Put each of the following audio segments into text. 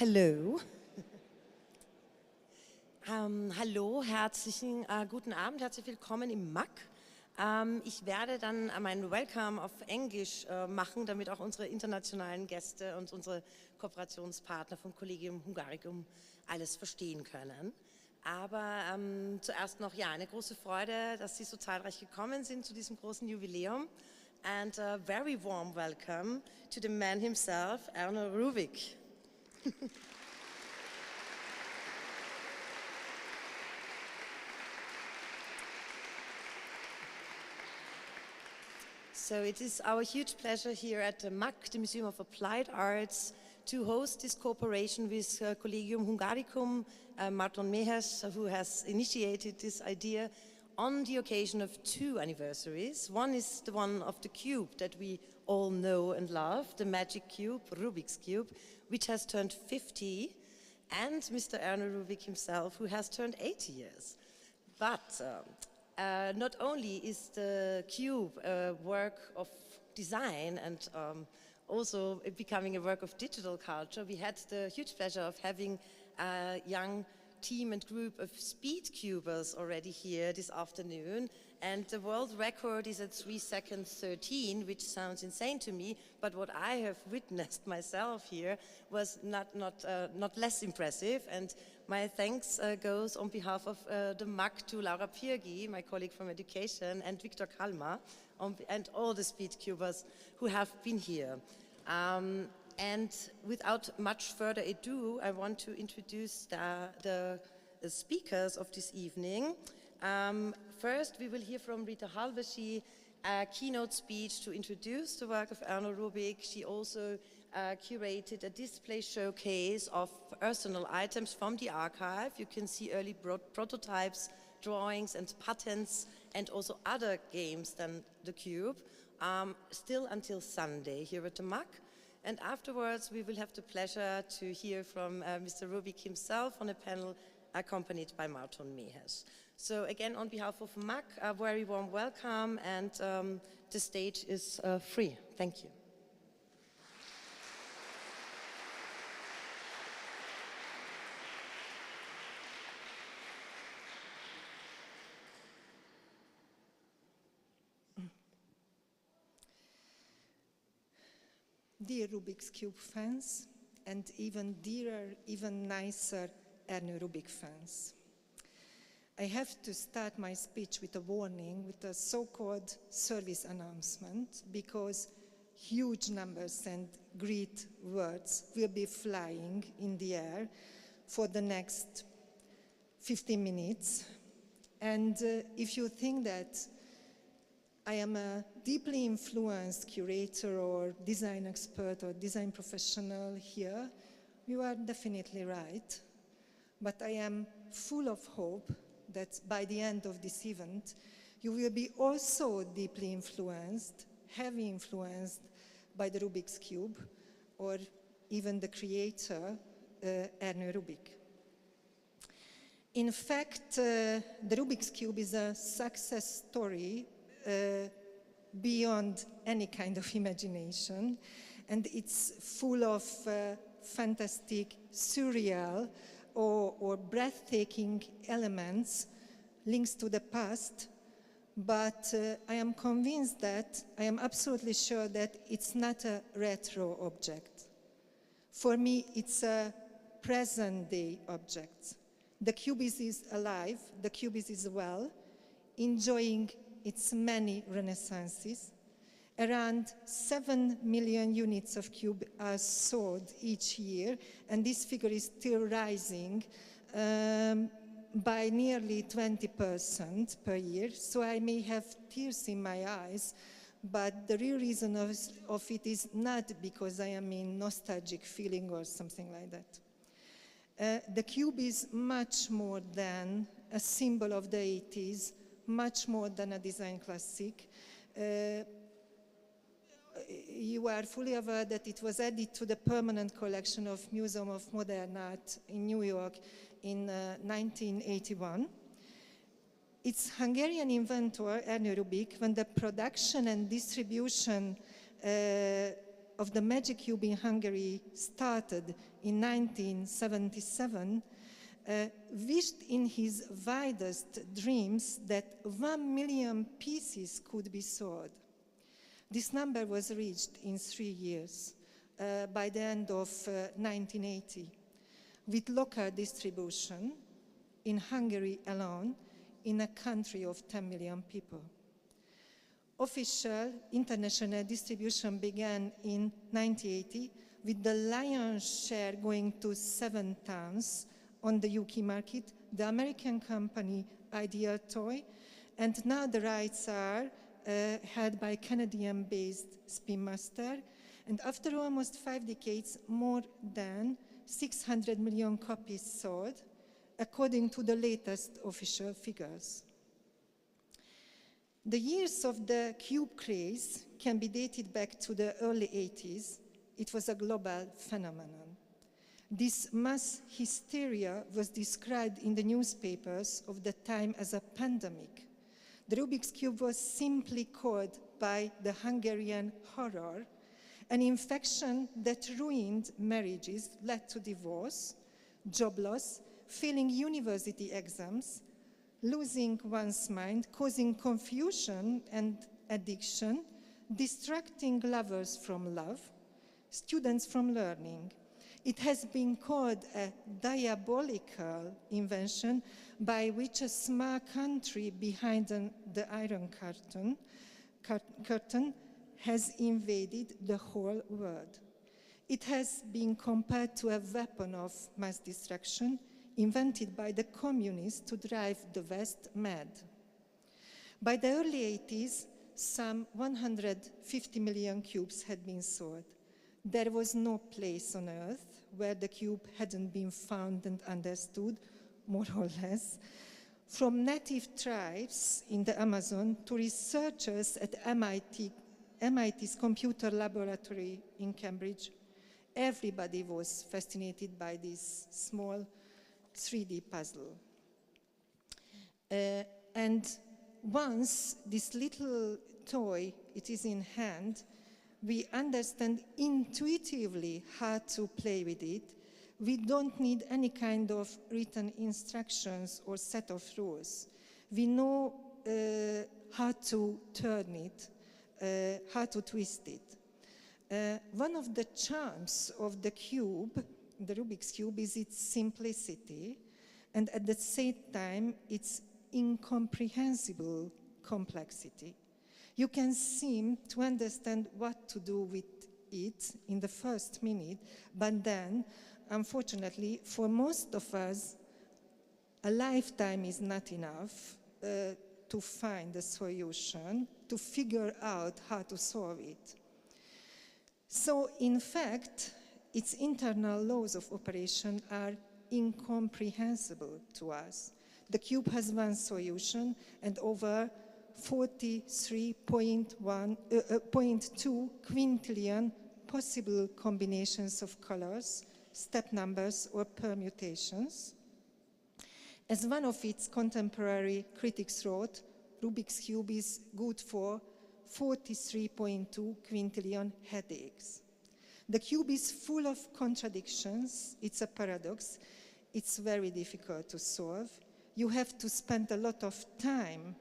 Hello. Hallo, herzlichen guten Abend, herzlich willkommen im MAK. Ich werde dann meinen Welcome auf Englisch machen, damit auch unsere internationalen Gäste und unsere Kooperationspartner vom Collegium Hungaricum alles verstehen können. Aber zuerst noch, ja, eine große Freude, dass Sie so zahlreich gekommen sind zu diesem großen Jubiläum. And a very warm welcome to the man himself, Ernő Rubik. So it is our huge pleasure here at the MAK, the Museum of Applied Arts, to host this cooperation with Collegium Hungaricum, Márton Méhes, who has initiated this idea on the occasion of two anniversaries. One is the one of the cube that we all know and love, the magic cube, Rubik's Cube, which has turned 50, and Mr. Ernő Rubik himself, who has turned 80 years. But not only is the cube a work of design and also becoming a work of digital culture, we had the huge pleasure of having a young team and group of speedcubers already here this afternoon, and the world record is at 3 seconds 13, which sounds insane to me, but what I have witnessed myself here was not less impressive, and my thanks goes on behalf of the MAK to Laura Pirgi, my colleague from education, and Viktor Kalmar, and all the speedcubers who have been here. And without much further ado, I want to introduce the speakers of this evening. First, we will hear from Rita Halvesi, a keynote speech to introduce the work of Ernő Rubik. She also curated a display showcase of personal items from the archive. You can see early prototypes, drawings and patents, and also other games than the cube, still until Sunday here at the MAK. And afterwards, we will have the pleasure to hear from Mr. Rubik himself on a panel accompanied by Márton Méhes. So again, on behalf of MAK, a very warm welcome, and the stage is free. Thank you. Dear Rubik's Cube fans, and even dearer, even nicer Ernő Rubik fans. I have to start my speech with a warning, with a so-called service announcement, because huge numbers and great words will be flying in the air for the next 15 minutes. And if you think that I am a deeply influenced curator or design expert or design professional here, you are definitely right. But I am full of hope that by the end of this event, you will be also deeply influenced, heavily influenced by the Rubik's Cube, or even the creator, Ernő Rubik. In fact, the Rubik's Cube is a success story beyond any kind of imagination, and it's full of fantastic, surreal, or breathtaking elements, links to the past, but I am convinced that, I am absolutely sure that it's not a retro object. For me, it's a present-day object. The cube is alive, the cube is well, enjoying its many renaissances. Around 7 million units of cube are sold each year, and this figure is still rising by nearly 20% per year. So I may have tears in my eyes, but the real reason of it is not because I am in nostalgic feeling or something like that. The cube is much more than a symbol of the 80s, much more than a design classic. You are fully aware that it was added to the permanent collection of Museum of Modern Art in New York in 1981. Its Hungarian inventor, Ernő Rubik, when the production and distribution of the Magic Cube in Hungary started in 1977, wished in his wildest dreams that 1 million pieces could be sold. This number was reached in 3 years, by the end of 1980, with local distribution in Hungary alone, in a country of 10 million people. Official international distribution began in 1980, with the lion's share going to 7 towns on the UK market, the American company Ideal Toy, and now the rights are held by Canadian-based Spin Master, and after almost 5 decades, more than 600 million copies sold, according to the latest official figures. The years of the cube craze can be dated back to the early 80s. It was a global phenomenon. This mass hysteria was described in the newspapers of the time as a pandemic. The Rubik's Cube was simply called by the Hungarian horror an infection that ruined marriages, led to divorce, job loss, failing university exams, losing one's mind, causing confusion and addiction, distracting lovers from love, students from learning. It has been called a diabolical invention by which a small country behind the Iron Curtain has invaded the whole world. It has been compared to a weapon of mass destruction invented by the communists to drive the West mad. By the early 80s, some 150 million cubes had been sold. There was no place on Earth where the cube hadn't been found and understood, more or less. From native tribes in the Amazon to researchers at MIT's computer laboratory in Cambridge, everybody was fascinated by this small 3D puzzle. And once this little toy, it is in hand, we understand intuitively how to play with it. We don't need any kind of written instructions or set of rules. We know how to turn it, how to twist it. One of the charms of the cube, the Rubik's Cube, is its simplicity, and at the same time, its incomprehensible complexity. You can seem to understand what to do with it in the first minute, but then, unfortunately, for most of us, a lifetime is not enough to find a solution, to figure out how to solve it. So, in fact, its internal laws of operation are incomprehensible to us. The cube has one solution and over 43.2 quintillion possible combinations of colors, step numbers, or permutations. As one of its contemporary critics wrote, Rubik's Cube is good for 43.2 quintillion headaches. The cube is full of contradictions. It's a paradox. It's very difficult to solve. You have to spend a lot of time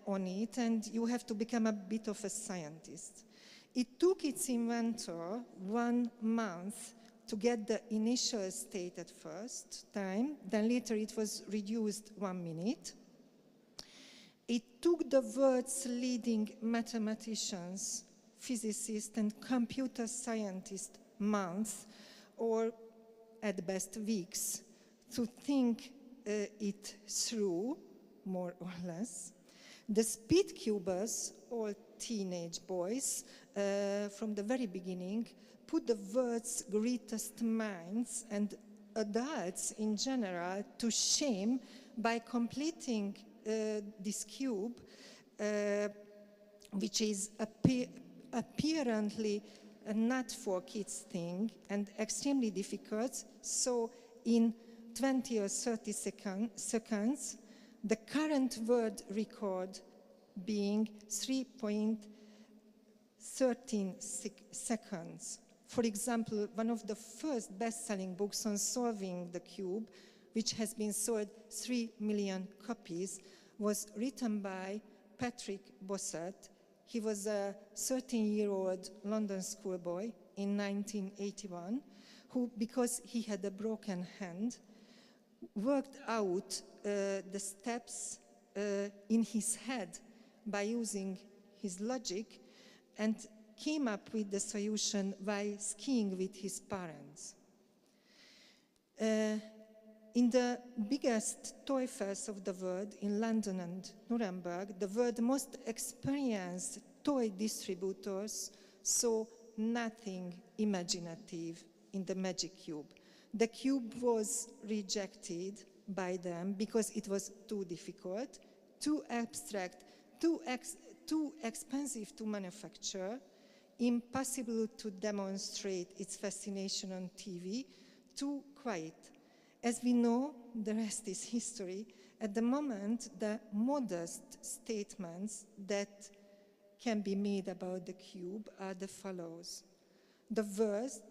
on it, and you have to become a bit of a scientist. It took its inventor 1 month to get the initial state at first time, then later it was reduced 1 minute. It took the world's leading mathematicians, physicists, and computer scientists months, or at best weeks, to think it through, more or less. The speedcubers, all teenage boys, from the very beginning, put the world's greatest minds and adults in general to shame by completing this cube, which is apparently a not for kids thing and extremely difficult. So in 20 or 30 seconds, the current world record being 3.7 13 seconds. For example, one of the first best-selling books on solving the cube, which has been sold 3 million copies, was written by Patrick Bossert. He was a 13-year-old London schoolboy in 1981 who, because he had a broken hand, worked out the steps in his head by using his logic and came up with the solution while skiing with his parents. In the biggest toy fairs of the world, in London and Nuremberg, the world's most experienced toy distributors saw nothing imaginative in the magic cube. The cube was rejected by them because it was too difficult, too abstract, too expensive to manufacture, impossible to demonstrate its fascination on TV, too quiet. As we know, the rest is history. At the moment, the modest statements that can be made about the cube are the follows. The world's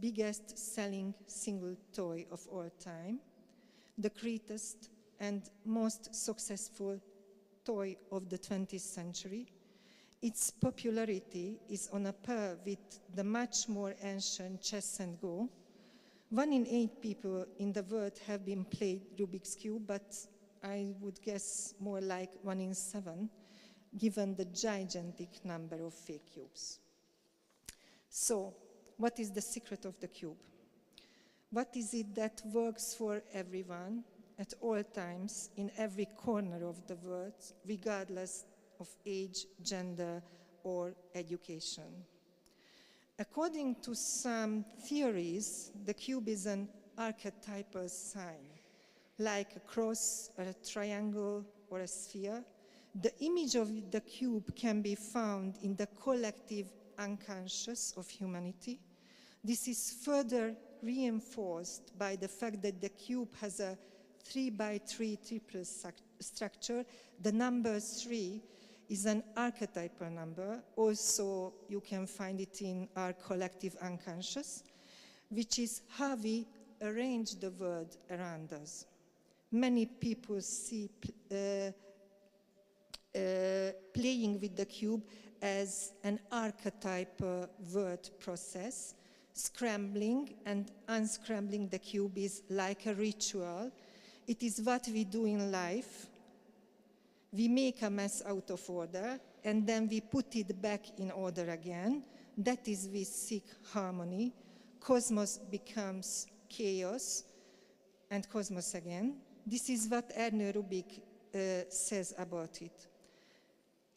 biggest selling single toy of all time, the greatest and most successful toy of the 20th century. Its popularity is on a par with the much more ancient chess and Go. 1 in 8 people in the world have been played Rubik's Cube, but I would guess more like 1 in 7, given the gigantic number of fake cubes. So, what is the secret of the cube? What is it that works for everyone at all times in every corner of the world, regardless of age, gender, or education? According to some theories, the cube is an archetypal sign, like a cross or a triangle or a sphere. The image of the cube can be found in the collective unconscious of humanity. This is further reinforced by the fact that the cube has a 3x3 triple structure. The number 3 is an archetypal number. Also, you can find it in our collective unconscious, which is how we arrange the world around us. Many people see playing with the cube as an archetypal word process. Scrambling and unscrambling the cube is like a ritual. It is what we do in life. We make a mess out of order, and then we put it back in order again. That is, we seek harmony. Cosmos becomes chaos, and cosmos again. This is what Ernő Rubik says about it.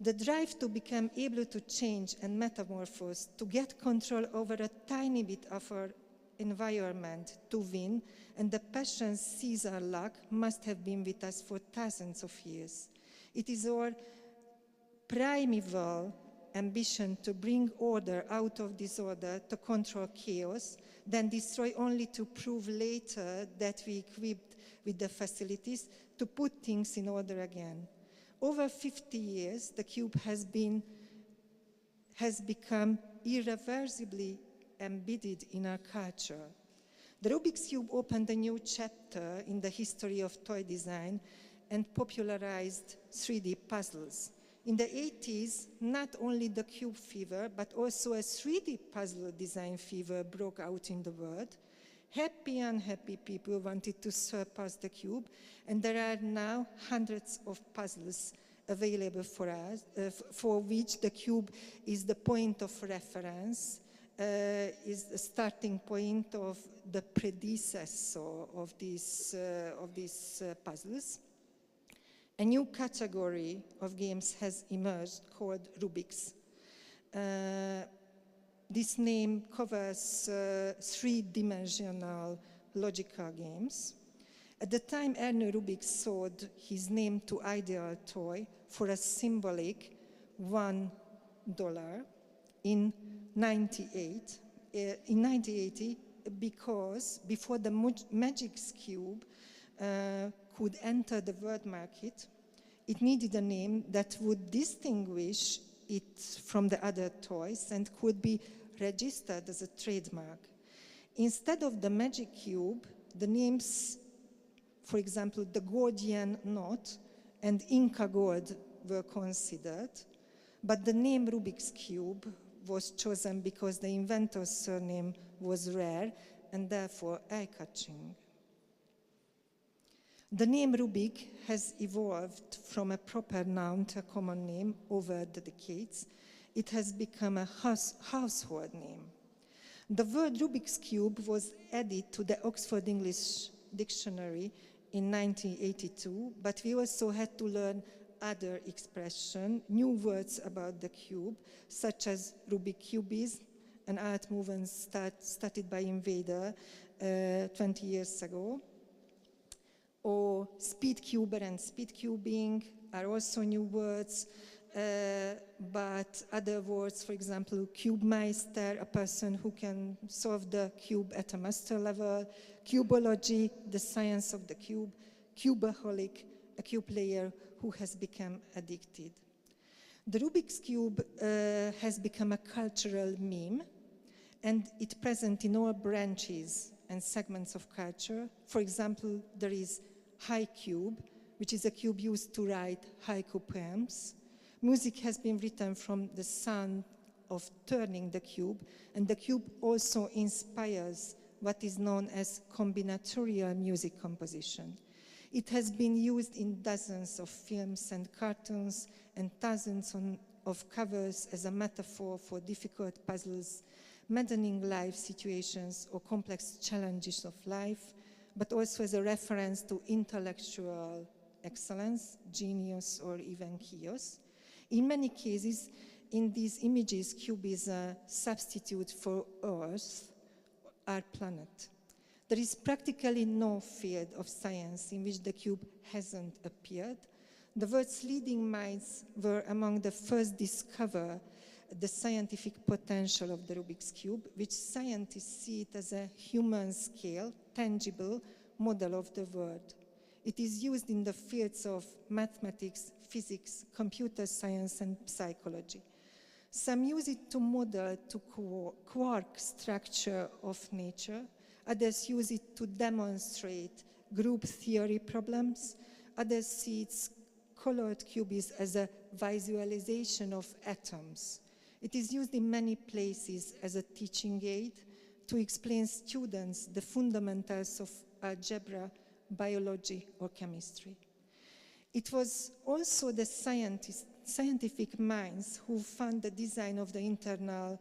The drive to become able to change and metamorphose, to get control over a tiny bit of our environment, to win, and the passion seize our luck must have been with us for thousands of years. It is our primeval ambition to bring order out of disorder, to control chaos, then destroy only to prove later that we equipped with the facilities to put things in order again. Over 50 years, the cube has become irreversibly embedded in our culture. The Rubik's Cube opened a new chapter in the history of toy design and popularized 3D puzzles. In the 80s, not only the cube fever, but also a 3D puzzle design fever broke out in the world. Happy, unhappy people wanted to surpass the cube, and there are now hundreds of puzzles available for us, for which the cube is the point of reference, is the starting point of the predecessor of these puzzles. A new category of games has emerged called Rubik's. This name covers three-dimensional logical games. At the time, Ernő Rubik sold his name to Ideal Toy for a symbolic $1 in 1980, because before the Magic Cube could enter the world market, it needed a name that would distinguish it from the other toys and could be registered as a trademark. Instead of the magic cube, the names, for example, the Gordian knot and Inca gold were considered, but the name Rubik's Cube was chosen because the inventor's surname was rare and therefore eye-catching. The name Rubik has evolved from a proper noun to a common name over the decades. It has become a household name. The word Rubik's Cube was added to the Oxford English Dictionary in 1982, but we also had to learn other expressions, new words about the cube, such as Rubik cubism, an art movement started by Invader 20 years ago. Or speedcuber and speedcubing are also new words, but other words, for example, cubemeister, a person who can solve the cube at a master level, cubology, the science of the cube, cubaholic, a cube player who has become addicted. The Rubik's Cube has become a cultural meme, and it's present in all branches and segments of culture. For example, there is Haikyube, which is a cube used to write haiku poems. Music has been written from the sound of turning the cube, and the cube also inspires what is known as combinatorial music composition. It has been used in dozens of films and cartoons and thousands of covers as a metaphor for difficult puzzles, maddening life situations, or complex challenges of life, but also as a reference to intellectual excellence, genius, or even chaos. In many cases, in these images, cube is a substitute for Earth, our planet. There is practically no field of science in which the cube hasn't appeared. The world's leading minds were among the first to discover the scientific potential of the Rubik's Cube, which scientists see it as a human-scale, tangible model of the world. It is used in the fields of mathematics, physics, computer science, and psychology. Some use it to model the quark structure of nature. Others use it to demonstrate group theory problems. Others see its colored cubes as a visualization of atoms. It is used in many places as a teaching aid to explain students the fundamentals of algebra, biology, or chemistry. It was also the scientific minds who found the design of the internal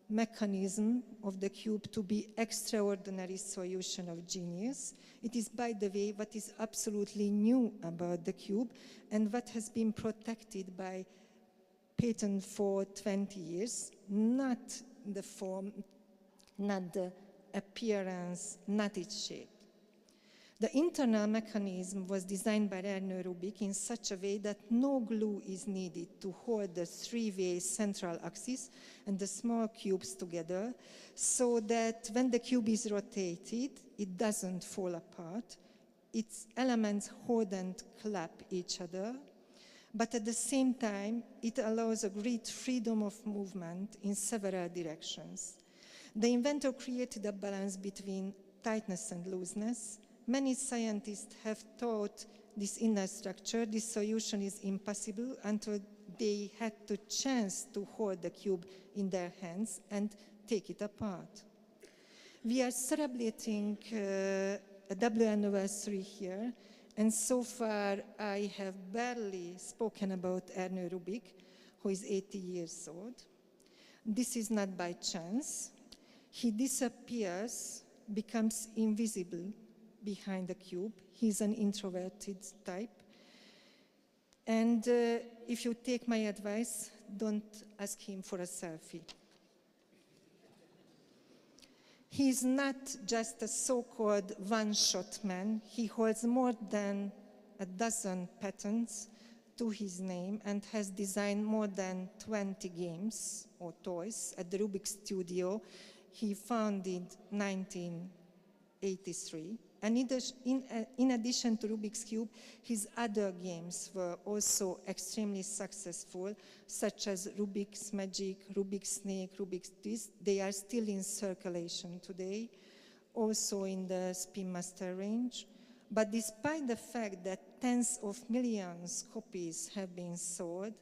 mechanism of the cube to be extraordinary solution of genius. It is, by the way, what is absolutely new about the cube and what has been protected by patent for 20 years, not the form, not the appearance, not its shape. The internal mechanism was designed by Ernő Rubik in such a way that no glue is needed to hold the three-way central axis and the small cubes together, so that when the cube is rotated, it doesn't fall apart. Its elements hold and clap each other, but at the same time, it allows a great freedom of movement in several directions. The inventor created a balance between tightness and looseness. Many scientists have thought this inner structure, this solution is impossible until they had the chance to hold the cube in their hands and take it apart. We are celebrating a double anniversary here, and so far I have barely spoken about Ernő Rubik, who is 80 years old. This is not by chance. He disappears, becomes invisible behind the cube. He's an introverted type. And if you take my advice, don't ask him for a selfie. He's not just a so-called one-shot man. He holds more than a dozen patents to his name and has designed more than 20 games or toys at the Rubik Studio he founded 19 1983. And in addition to Rubik's Cube, his other games were also extremely successful, such as Rubik's Magic, Rubik's Snake, Rubik's TWISTS. They are still in circulation today, also in the Spin Master range. But despite the fact that tens of millions copies have been sold,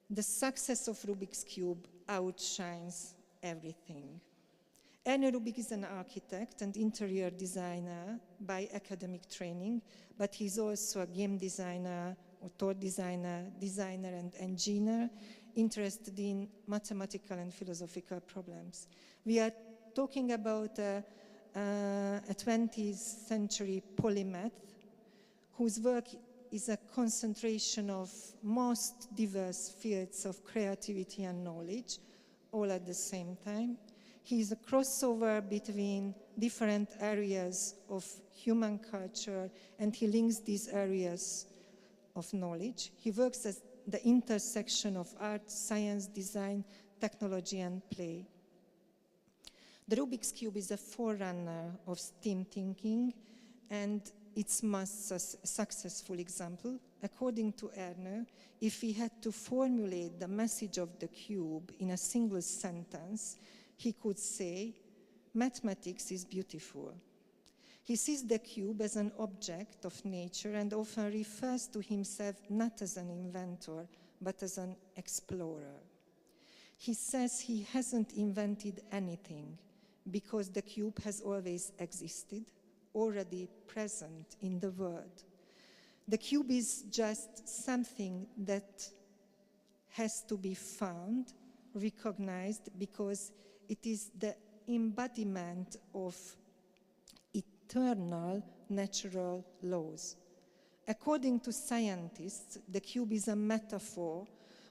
the success of Rubik's Cube outshines everything. Ernő Rubik is an architect and interior designer by academic training, but he's also a game designer, author designer, and engineer interested in mathematical and philosophical problems. We are talking about a 20th century polymath whose work is a concentration of most diverse fields of creativity and knowledge, all at the same time. He is a crossover between different areas of human culture, and he links these areas of knowledge. He works as the intersection of art, science, design, technology, and play. The Rubik's Cube is a forerunner of STEAM thinking, and its most successful example. According to Ernő, if he had to formulate the message of the cube in a single sentence, he could say, mathematics is beautiful. He sees the cube as an object of nature and often refers to himself not as an inventor, but as an explorer. He says he hasn't invented anything because the cube has always existed, already present in the world. The cube is just something that has to be found, recognized, because it is the embodiment of eternal natural laws. According to scientists, the cube is a metaphor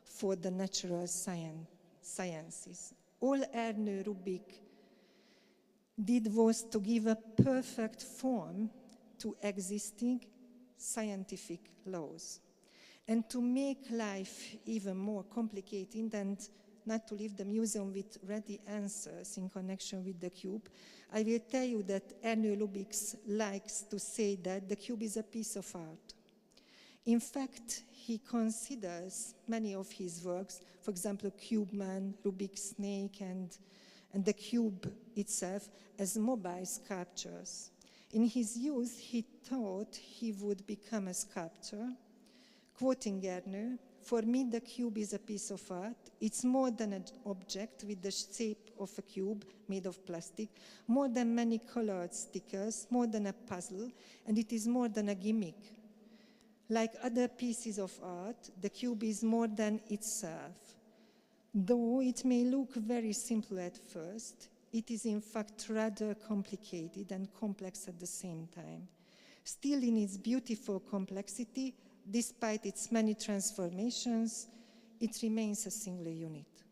for the natural sciences. All Ernő Rubik did was to give a perfect form to existing scientific laws. And to make life even more complicated and not to leave the museum with ready answers in connection with the cube, I will tell you that Ernő Rubik likes to say that the cube is a piece of art. In fact, he considers many of his works, for example, Cube Man, Rubik's Snake, and the cube itself, as mobile sculptures. In his youth, he thought he would become a sculptor. Quoting Ernő, "For me, the cube is a piece of art. It's more than an object with the shape of a cube made of plastic, more than many colored stickers, more than a puzzle, and it is more than a gimmick. Like other pieces of art, the cube is more than itself. Though it may look very simple at first, it is in fact rather complicated and complex at the same time. Still, in its beautiful complexity, despite its many transformations, it remains a single unit."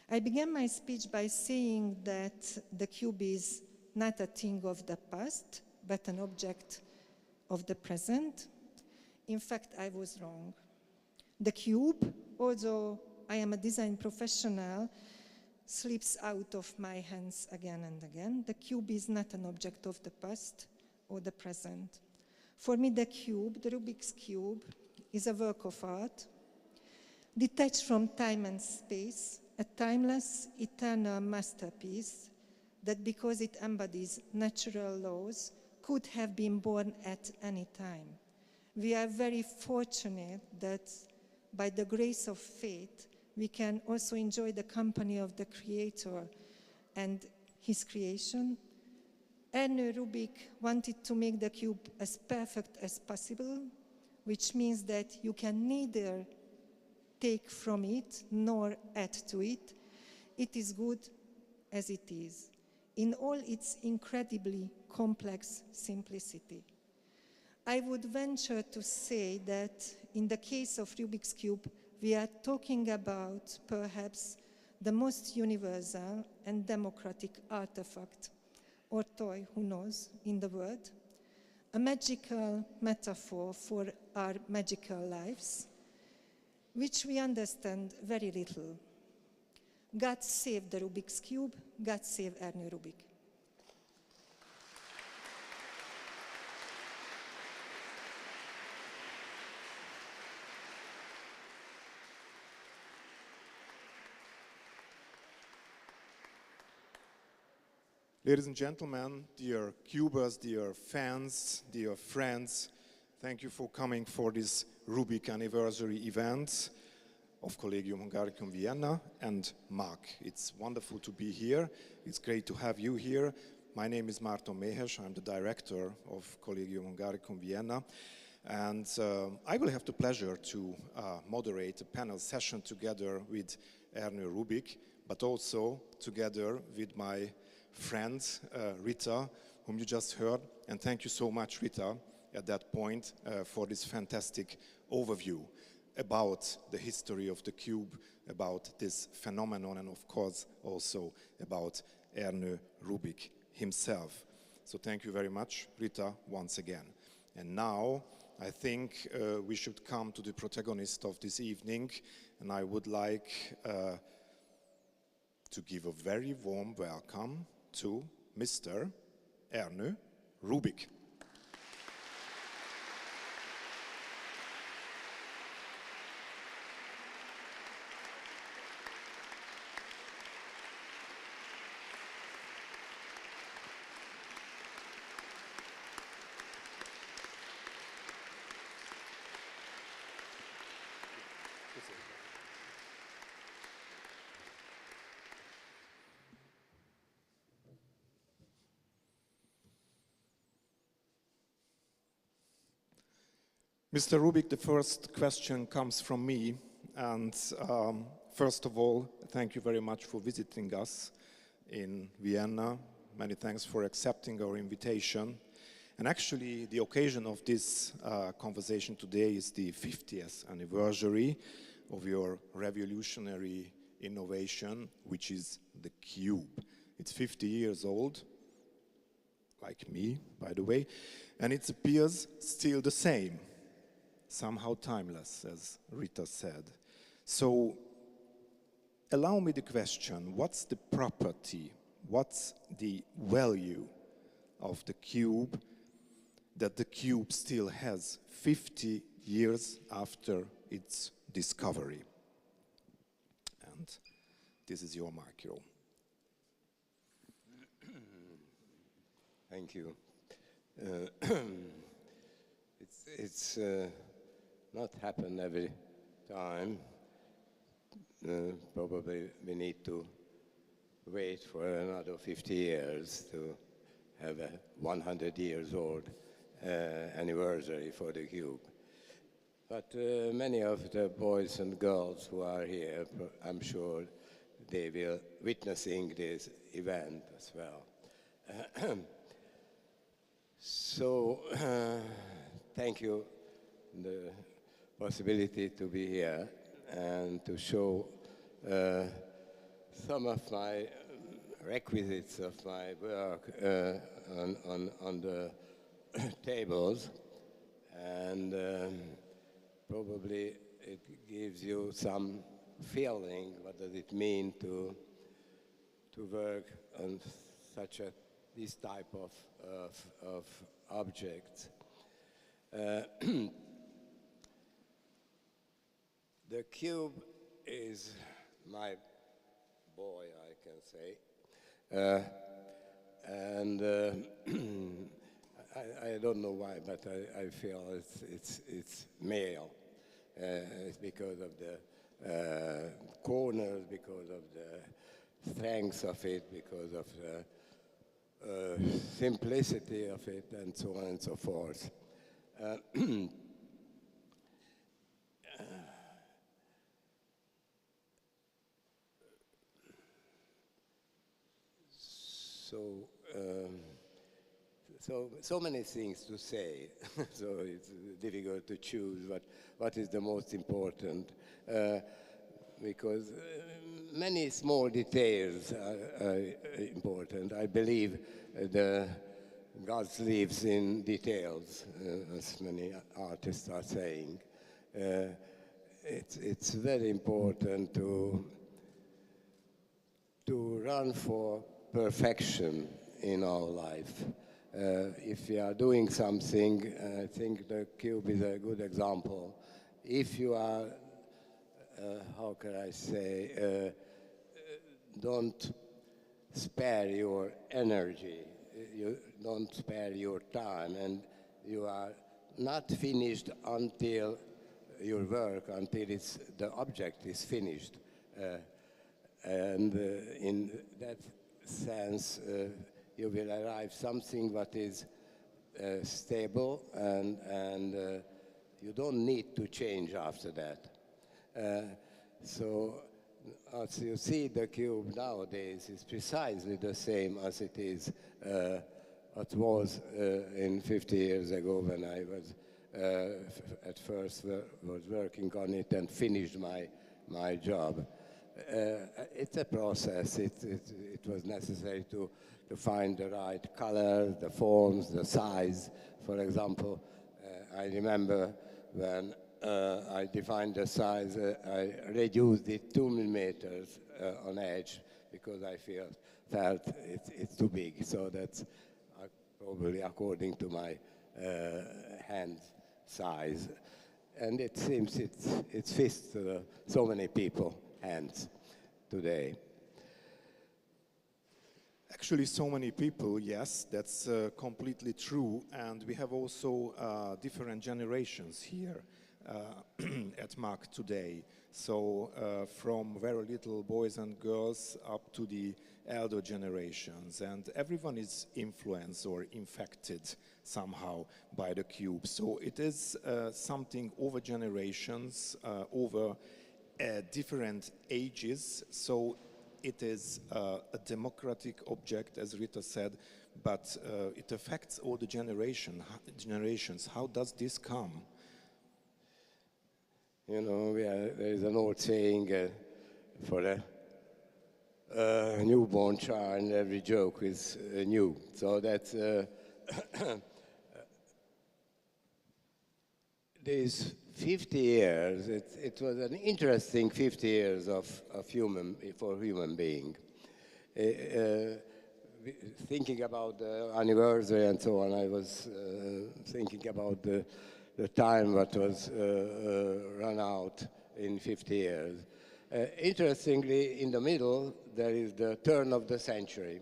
I began my speech by saying that the cube is not a thing of the past, but an object of the present. In fact, I was wrong. The cube, although I am a design professional, slips out of my hands again and again. The cube is not an object of the past or the present. For me, the cube, the Rubik's Cube, is a work of art, detached from time and space, a timeless, eternal masterpiece that, because it embodies natural laws, could have been born at any time. We are very fortunate that, by the grace of fate, we can also enjoy the company of the Creator and his creation. Ernő Rubik wanted to make the cube as perfect as possible, which means that you can neither take from it nor add to it. It is good as it is, in all its incredibly complex simplicity. I would venture to say that in the case of Rubik's Cube, we are talking about perhaps the most universal and democratic artifact or toy, who knows, in the world, a magical metaphor for our magical lives, which we understand very little. God save the Rubik's Cube, God save Ernő Rubik. Ladies and gentlemen, dear cubers, dear fans, dear friends, thank you for coming for this Rubik anniversary event of Collegium Hungaricum Vienna and MAK. It's wonderful to be here. It's great to have you here. My name is Márton Méhes. I'm the director of Collegium Hungaricum Vienna. And I will have the pleasure to moderate a panel session together with Ernő Rubik, but also together with my friend Rita, whom you just heard. And thank you so much, Rita, at that point for this fantastic overview about the history of the cube, about this phenomenon, and of course also about Ernő Rubik himself. So thank you very much, Rita, once again. And now I think we should come to the protagonist of this evening, and I would like to give a very warm welcome to Mr. Ernő Rubik. Mr. Rubik, the first question comes from me, and first of all, thank you very much for visiting us in Vienna. Many thanks for accepting our invitation. And actually, the occasion of this conversation today is the 50th anniversary of your revolutionary innovation, which is the cube. It's 50 years old, like me, by the way, and it appears still the same. Somehow timeless, as Rita said. So, allow me the question, what's the property, what's the value of the cube that the cube still has 50 years after its discovery? And this is your micro. Thank you. It's not happen every time. Probably we need to wait for another 50 years to have a 100 years old anniversary for the cube. But many of the boys and girls who are here, I'm sure they will witnessing this event as well. So thank you the possibility to be here and to show some of my requisites of my work on the tables, and probably it gives you some feeling what does it mean to work on this type of objects. The cube is my boy, I can say, and I don't know why, but I feel it's male. It's because of the corners, because of the strength of it, because of the simplicity of it, and so on and so forth. So many things to say, so it's difficult to choose what is the most important, because many small details are important. I believe God lives in details, as many artists are saying. It's very important to run for perfection in our life. If you are doing something, I think the cube is a good example. If you are, how can I say, don't spare your energy, you don't spare your time, and you are not finished until your work, until the object is finished. And in that sense, you will arrive something that is stable, and you don't need to change after that. So as you see, the cube nowadays is precisely the same as it is, it was in 50 years ago when I was at first was working on it and finished my job. It's a process. It was necessary to find the right color, the forms, the size. For example, I remember when I defined the size, I reduced it 2 millimeters on edge because I felt it's too big. So that's probably according to my hand size. And it seems it fits to so many people hands today. Actually, so many people, yes, that's completely true. And we have also different generations here at MAK today. So from very little boys and girls up to the elder generations. And everyone is influenced or infected somehow by the cube. So it is something over generations, over different ages. So it is a democratic object, as Rita said, but it affects all the generations. How does this come? You know, there is an old saying for a newborn child, every joke is new. So that's these 50 years, it was an interesting 50 years for human being. Thinking about the anniversary and so on, I was thinking about the time that was run out in 50 years. Interestingly, in the middle, there is the turn of the century,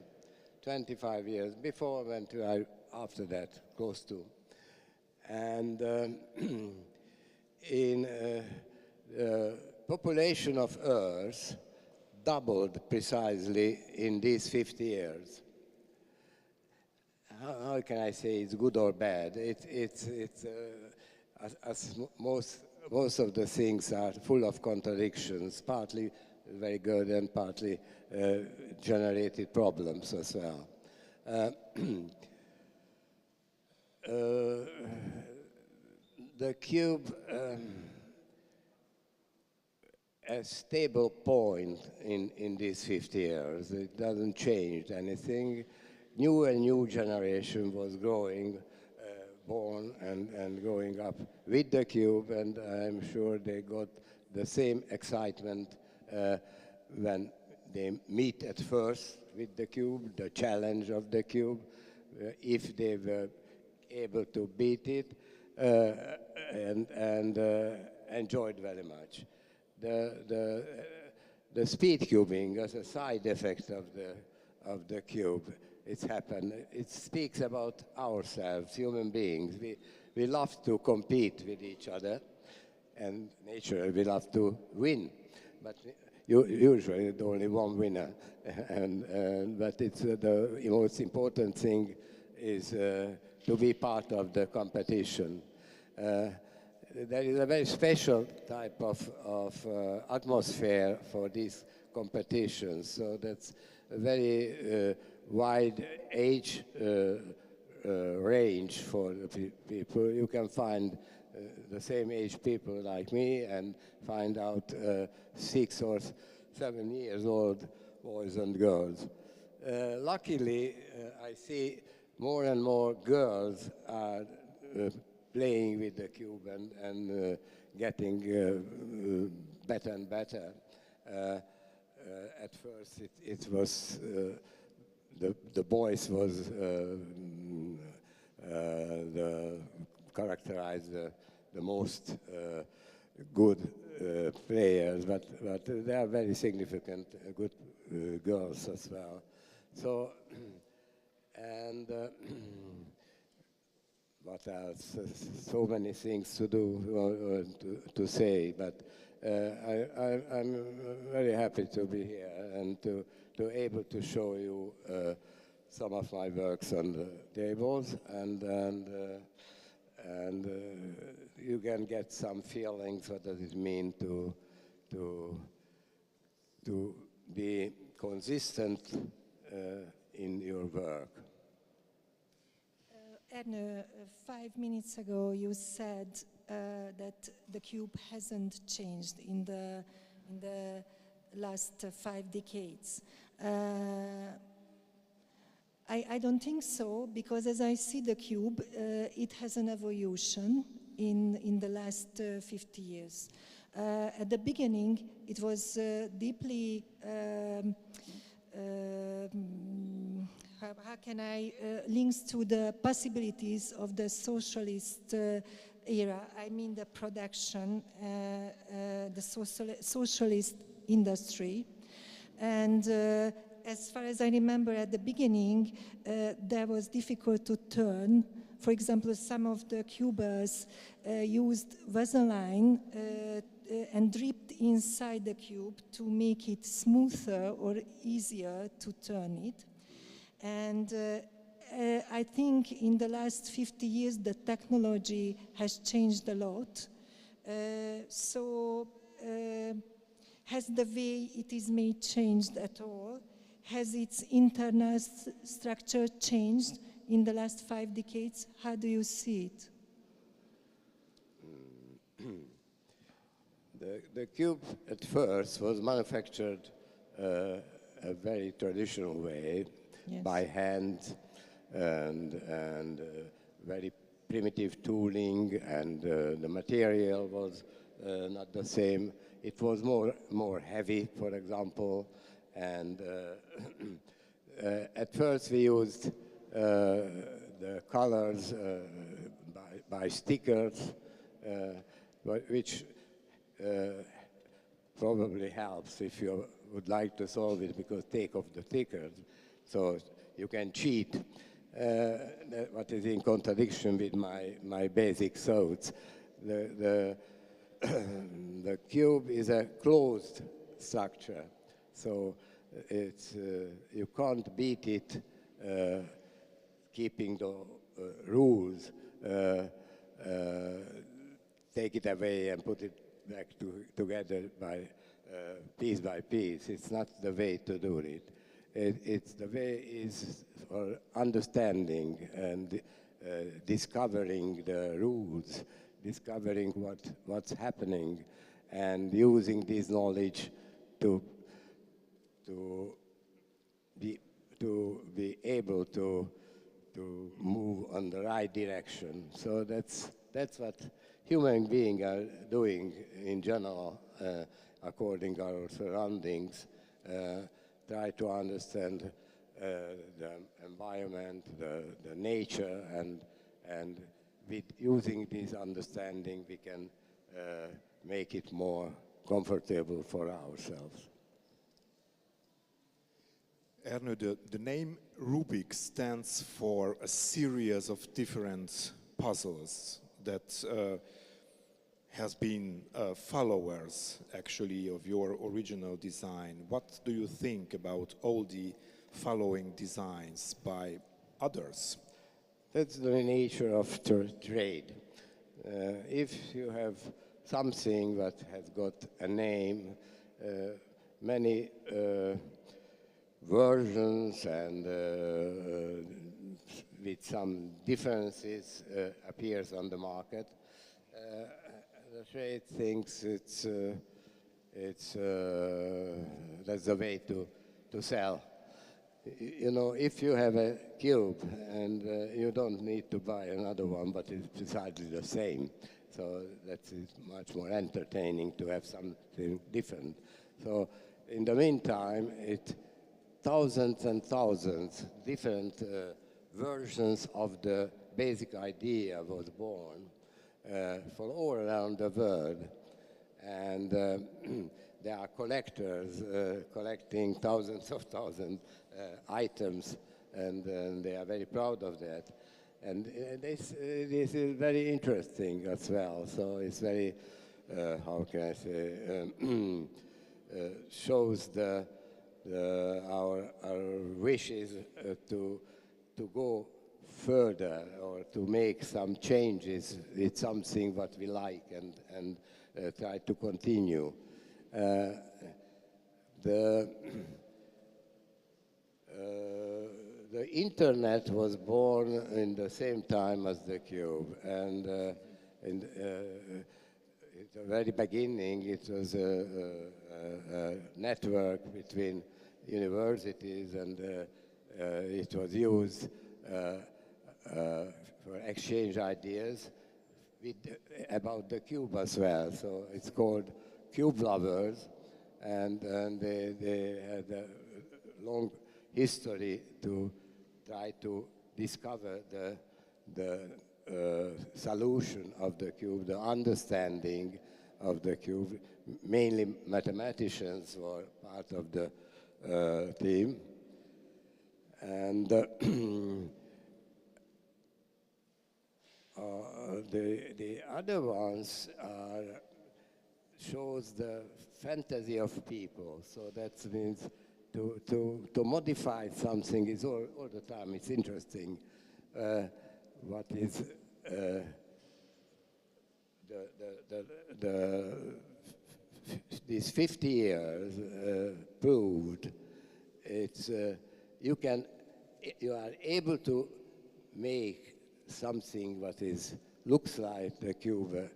25 years before and after that, close to. And in the population of Earth doubled precisely in these 50 years. How can I say it's good or bad? As most of the things are full of contradictions, partly very good and partly generated problems as well. The cube, a stable point in these 50 years. It doesn't change anything. New generation was growing, born and growing up with the cube, and I'm sure they got the same excitement when they meet at first with the cube, the challenge of the cube, if they were able to beat it, and enjoyed very much. The speed cubing as a side effect of the cube, it's happened. It speaks about ourselves, human beings. We love to compete with each other, and naturally we love to win. But usually there's only one winner, but it's the most important thing is to be part of the competition. There is a very special type of atmosphere for these competitions. So that's a very wide age range for the people. You can find the same age people like me and find out 6 or 7 years old boys and girls. Luckily, I see more and more girls are playing with the cube and getting better and better. At first, it was the boys was characterized the most good players, but there are very significant good girls as well. So, and what else? So many things to do, to say, but I'm very happy to be here and to able to show you some of my works on the tables, and you can get some feelings. What does it mean to be consistent in your work? Ernő, 5 minutes ago you said that the cube hasn't changed in the last 5 decades. I don't think so, because as I see the cube, it has an evolution in the last 50 years. At the beginning, it was deeply, how can I, links to the possibilities of the socialist era. I mean the production, the socialist industry. And as far as I remember, at the beginning, that was difficult to turn. For example, some of the cubers used Vaseline and dripped inside the cube to make it smoother or easier to turn it. And I think in the last 50 years, the technology has changed a lot. Has the way it is made changed at all? Has its internal structure changed in the last 5 decades? How do you see it? The cube at first was manufactured a very traditional way, yes, by hand, and very primitive tooling, and the material was not the same. It was more heavy, for example, and at first we used the colors by stickers, which probably helps if you would like to solve it, because take off the stickers, so you can cheat. What is in contradiction with my basic thoughts. The cube is a closed structure, so it's you can't beat it, keeping the rules, take it away and put it back together by piece by piece. It's not the way to do it. It's the way is for understanding and discovering the rules, discovering what's happening, and using this knowledge to be able to move on the right direction. So that's what human beings are doing in general, according to our surroundings. Try to understand the environment, the nature, and with using this understanding, we can make it more comfortable for ourselves. Ernő, the name Rubik stands for a series of different puzzles that has been followers, actually, of your original design. What do you think about all the following designs by others? That's the nature of trade. If you have something that has got a name, many versions and with some differences appears on the market. The trade thinks that's the way to sell. You know, if you have a cube and you don't need to buy another one, but it's precisely the same. So that's much more entertaining to have something different. So in the meantime, thousands and thousands different versions of the basic idea was born for all around the world. And there are collectors collecting thousands items, and they are very proud of that. And this is very interesting as well. So it's very, how can I say, shows our wishes to go further or to make some changes with something what we like and try to continue. The internet was born in the same time as the cube, and in the very beginning it was a network between universities, and it was used for exchange ideas about the cube as well. So it's called Cube Lovers, and they had a long history to try to discover the solution of the cube, the understanding of the cube. Mainly mathematicians were part of the team. And the other ones shows the fantasy of people. So that means to modify something is all the time. It's interesting. What is these 50 years proved? It's you are able to make something what looks like the cube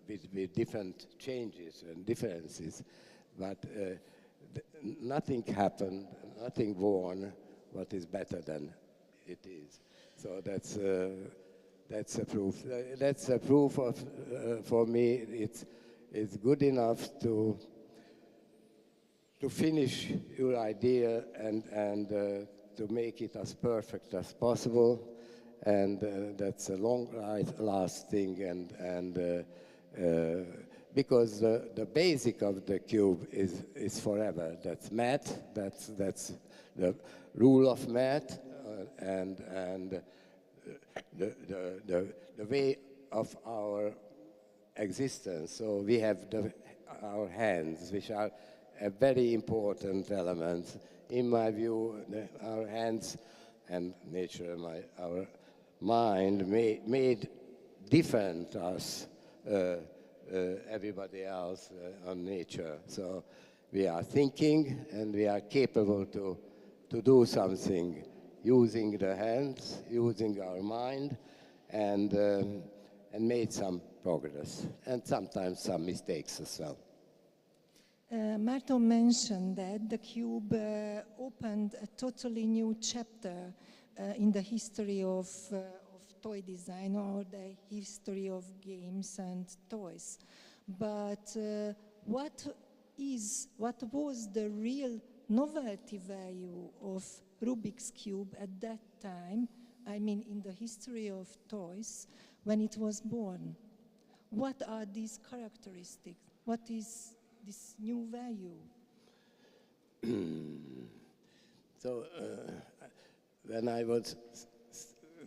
with different changes and differences, but nothing happened, nothing born what is better than it is. So that's a proof. That's a proof of, for me, it's good enough to finish your idea and to make it as perfect as possible. And that's a long-lasting and because the basic of the cube is forever. That's math. That's the rule of math, and the way of our existence. So we have our hands, which are a very important element. In my view, our hands and nature, our mind made different us. Everybody else on nature. So we are thinking and we are capable to do something using the hands, using our mind, and made some progress, and sometimes some mistakes as well. Martin mentioned that the cube opened a totally new chapter in the history of toy design or the history of games and toys. But what was the real novelty value of Rubik's Cube at that time, I mean in the history of toys, when it was born? What are these characteristics? What is this new value? So when I was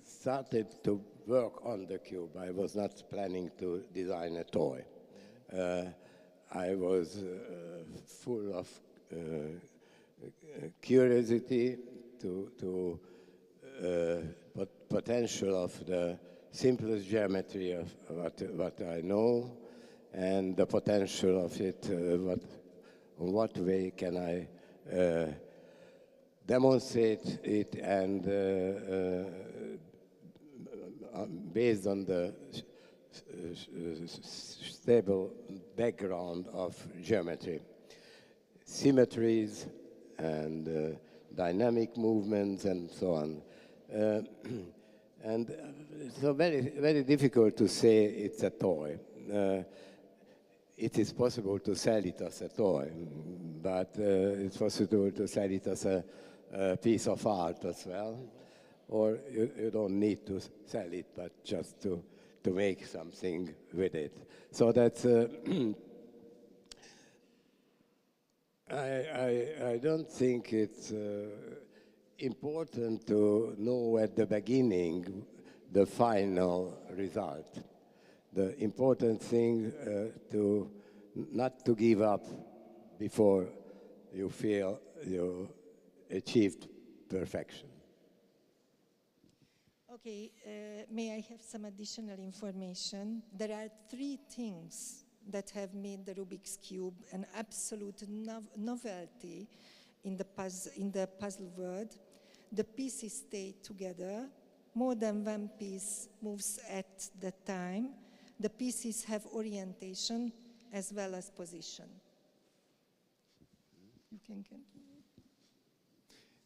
started to work on the cube, I was not planning to design a toy. I was full of curiosity to potential of the simplest geometry of what I know, and the potential of it, what way can I demonstrate it, and based on the stable background of geometry, symmetries and dynamic movements and so on. And so very, very difficult to say it's a toy. It is possible to sell it as a toy, but it's possible to sell it as a piece of art as well. Or you don't need to sell it, but just to make something with it. So that's I don't think it's important to know at the beginning the final result. The important thing to not to give up before you feel you achieved perfection. Okay, may I have some additional information? There are 3 things that have made the Rubik's Cube an absolute novelty in the puzzle world. The pieces stay together. More than one piece moves at the time. The pieces have orientation as well as position. You can continue.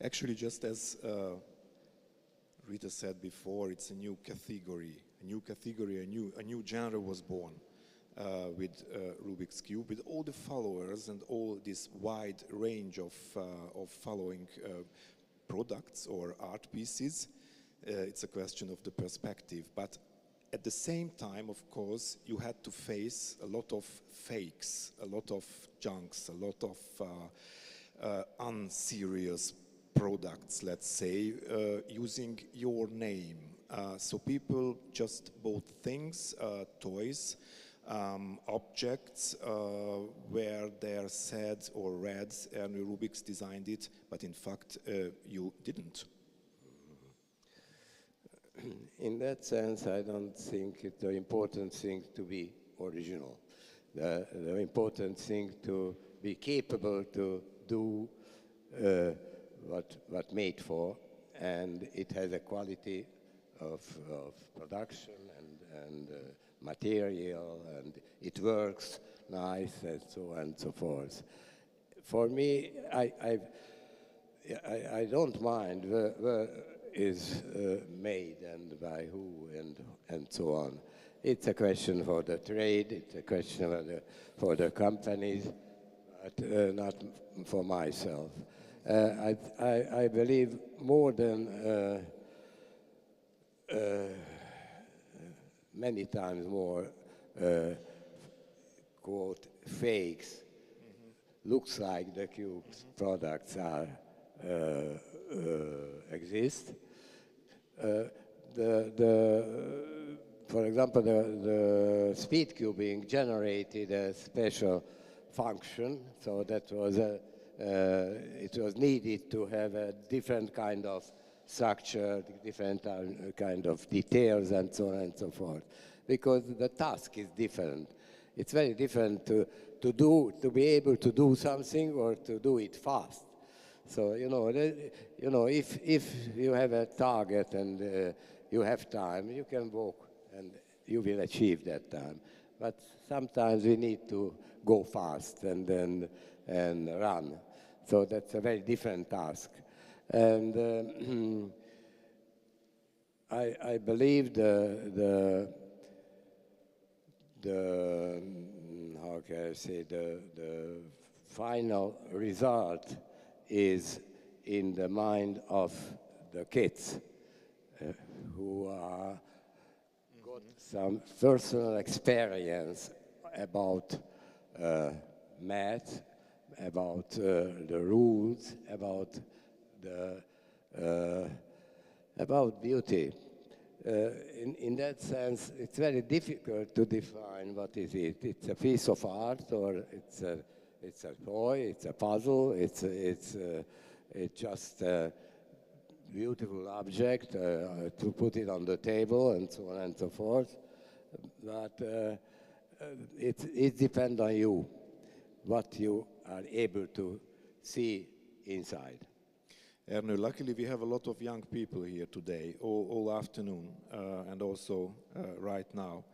Actually, just as Rita said before, it's a new category, a new genre was born with Rubik's Cube, with all the followers and all this wide range of following products or art pieces. It's a question of the perspective, but at the same time, of course, you had to face a lot of fakes, a lot of junks, a lot of unserious products, let's say, using your name. So people just bought things, toys, objects where they're said or read, Ernő Rubik's designed it, but in fact you didn't. In that sense, I don't think it's the important thing to be original. The important thing to be capable to do what made for, and it has a quality of production and material, and it works nice, and so on and so forth. For me, I don't mind where is made and by who and so on. It's a question for the trade, it's a question for the companies, but not for myself. I believe more than many times more, quote, fakes, looks like the Cube's products are exist. For example, the speedcubing generated a special function, so that was it was needed to have a different kind of structure, different kind of details, and so on and so forth, because the task is different. It's very different to be able to do something or to do it fast. So if you have a target and you have time, you can walk and you will achieve that time. But sometimes we need to go fast and run. So that's a very different task. And I believe the how can I say, the final result is in the mind of the kids who got some personal experience about math, about the rules, about beauty. In that sense, it's very difficult to define what is it. It's a piece of art, or it's a toy, it's a puzzle, it's just a beautiful object to put it on the table, and so on and so forth. But it depends on you, what you are able to see inside. Ernő, luckily we have a lot of young people here today, all afternoon, and also right now,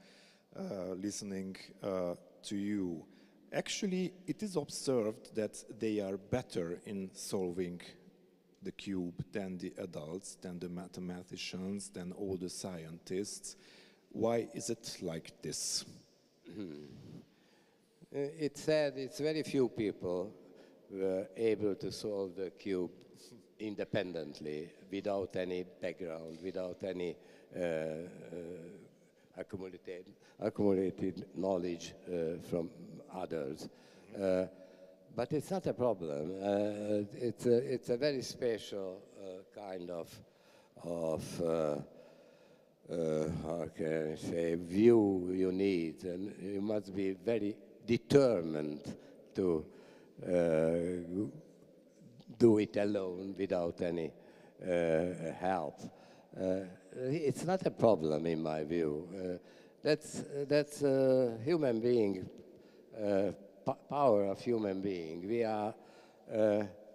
listening to you. Actually, it is observed that they are better in solving the cube than the adults, than the mathematicians, than all the scientists. Why is it like this? It's said it's very few people were able to solve the cube independently, without any background, without any accumulated knowledge from others. but it's not a problem. It's a very special kind of how can I say, view you need, and you must be very determined to do it alone without any help. It's not a problem in my view. That's human being, power of human being. We are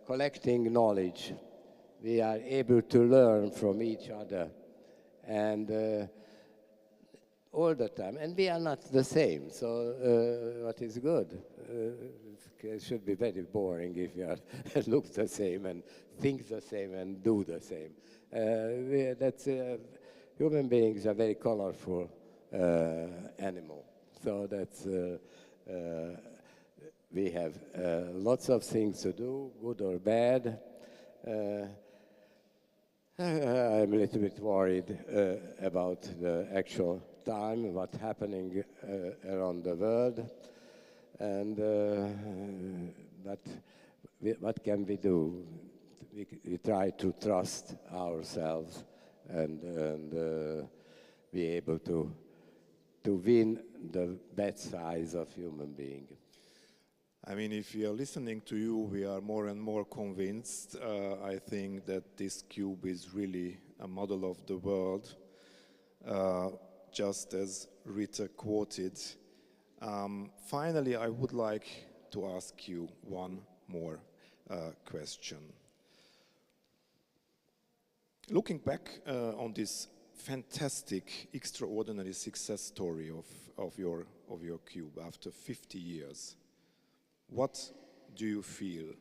collecting knowledge. We are able to learn from each other, and all the time. And we are not the same, so what is good? It should be very boring if you are look the same and think the same and do the same. Human beings are very colorful animal. So that's we have lots of things to do, good or bad. I'm a little bit worried about the actual time, what's happening around the world, and but what can we do? We try to trust ourselves and be able to win the bad sides of human being. I mean, if we are listening to you, we are more and more convinced. I think that this cube is really a model of the world, just as Rita quoted. Finally, I would like to ask you one more question. Looking back on this fantastic, extraordinary success story of your cube after 50 years, what do you feel?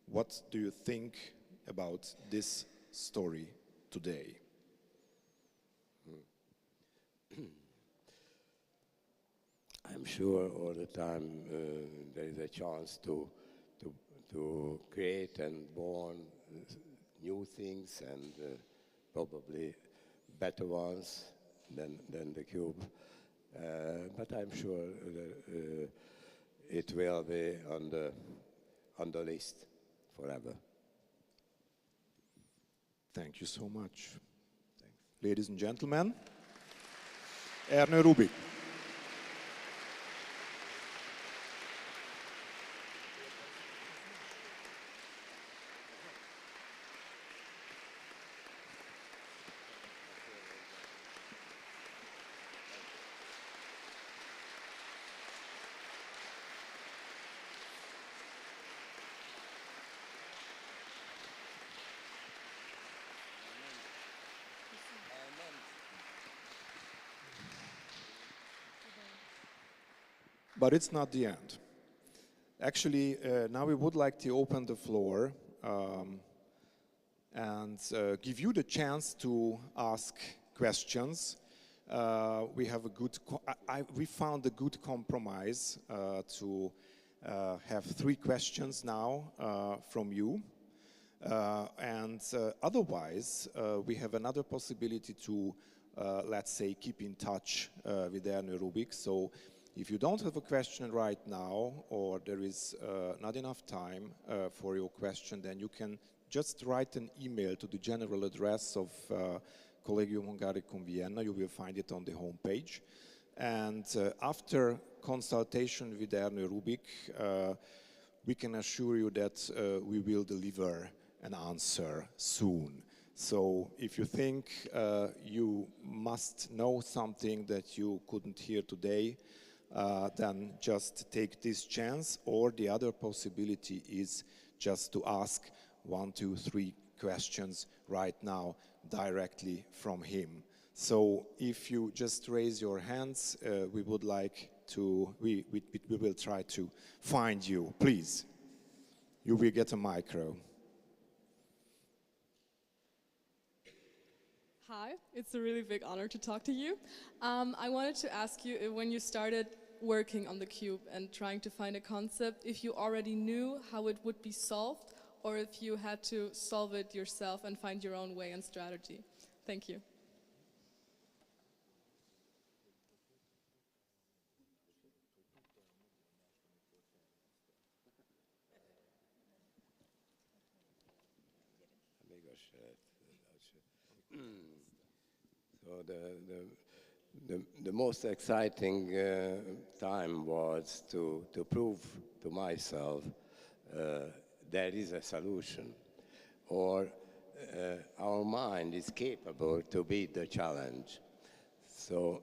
What do you think about this story today? I'm sure all the time there is a chance to create and born new things and probably better ones than the cube. But I'm sure that, it will be on the list forever. Thank you so much. Thanks. Ladies and gentlemen, Ernő Rubik. But it's not the end. Actually, now we would like to open the floor and give you the chance to ask questions. We have a good. We found a good compromise to have 3 questions now from you, and otherwise we have another possibility to, let's say, keep in touch with Ernő Rubik. So, if you don't have a question right now, or there is not enough time for your question, then you can just write an email to the general address of Collegium Hungaricum Vienna. You will find it on the homepage. And after consultation with Ernő Rubik, we can assure you that we will deliver an answer soon. So if you think you must know something that you couldn't hear today, then just take this chance, or the other possibility is just to ask 1, 2, 3 questions right now directly from him. So if you just raise your hands, we would like to, we will try to find you. Please, you will get a micro. Hi, it's a really big honor to talk to you. I wanted to ask you if when you started working on the cube and trying to find a concept, if you already knew how it would be solved, or if you had to solve it yourself and find your own way and strategy. Thank you. So the most exciting time was to prove to myself there is a solution, or our mind is capable to beat the challenge. So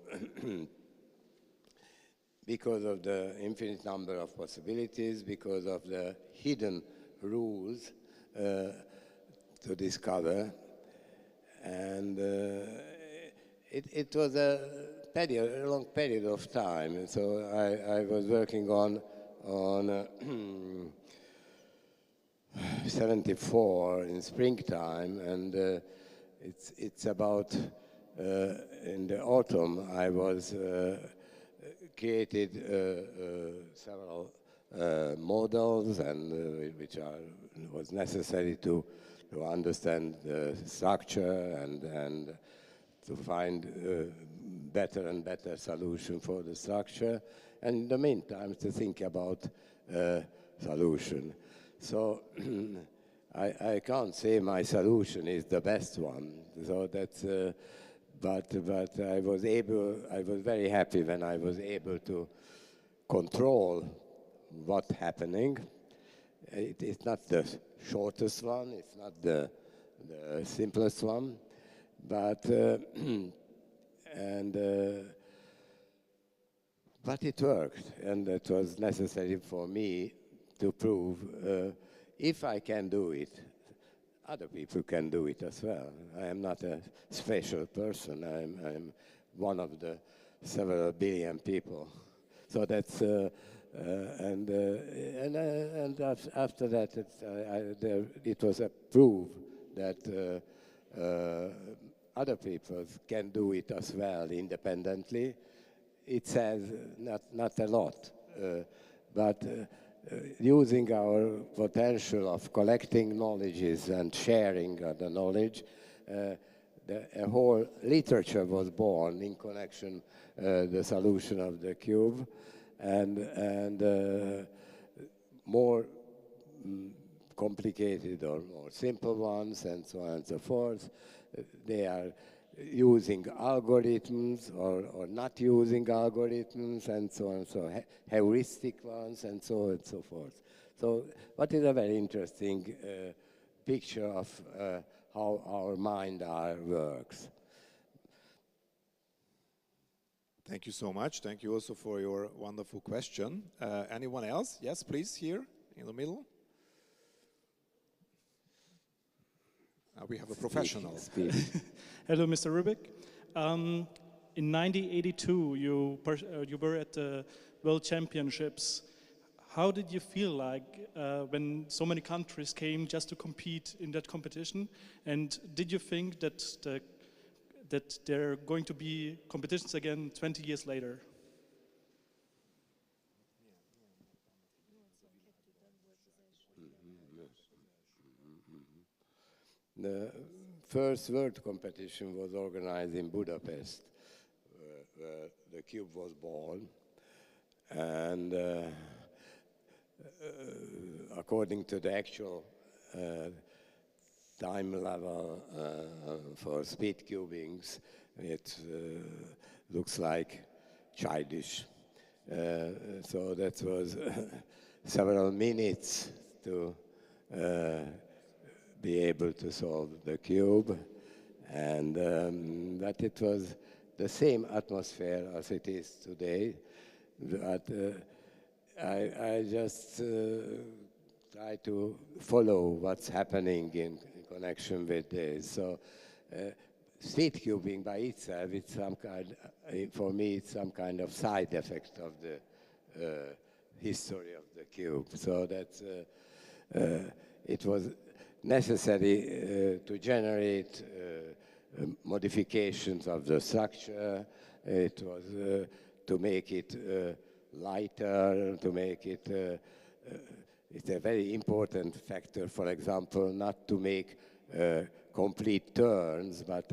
because of the infinite number of possibilities, because of the hidden rules to discover, and it was a long period of time. So I was working on 74 in springtime, and it's about in the autumn I was created several models, and which was necessary to understand the structure and to find better and better solution for the structure, and in the meantime to think about solution. So I can't say my solution is the best one. So that's, but I was very happy when I was able to control what's happening. It's not the shortest one, it's not the simplest one, but but it worked, and it was necessary for me to prove if I can do it, other people can do it as well. I am not a special person. I'm one of the several billion people. So that's and after that it was a proof that other people can do it as well independently. It says not a lot, but using our potential of collecting knowledges and sharing the knowledge, a whole literature was born in connection the solution of the cube, and more complicated or more simple ones, and so on and so forth. They are using algorithms or not using algorithms, and so on, so heuristic ones, and so on and so forth. So what is a very interesting picture of how our mind works. Thank you so much. Thank you also for your wonderful question. Anyone else? Yes, please, here in the middle. We have a professional. Hello, Mr. Rubik. In 1982, you were at the World Championships. How did you feel like when so many countries came just to compete in that competition? And did you think that there are going to be competitions again 20 years later? The first world competition was organized in Budapest, where the cube was born, and according to the actual time level for speedcubings, it looks like childish. So that was several minutes to be able to solve the cube, and that it was the same atmosphere as it is today. But I just try to follow what's happening in connection with this. So speedcubing by itself, it's some kind, for me, it's some kind of side effect of the history of the cube. So that it was necessary to generate modifications of the structure. It was to make it lighter, to make it, it's a very important factor, for example, not to make complete turns, but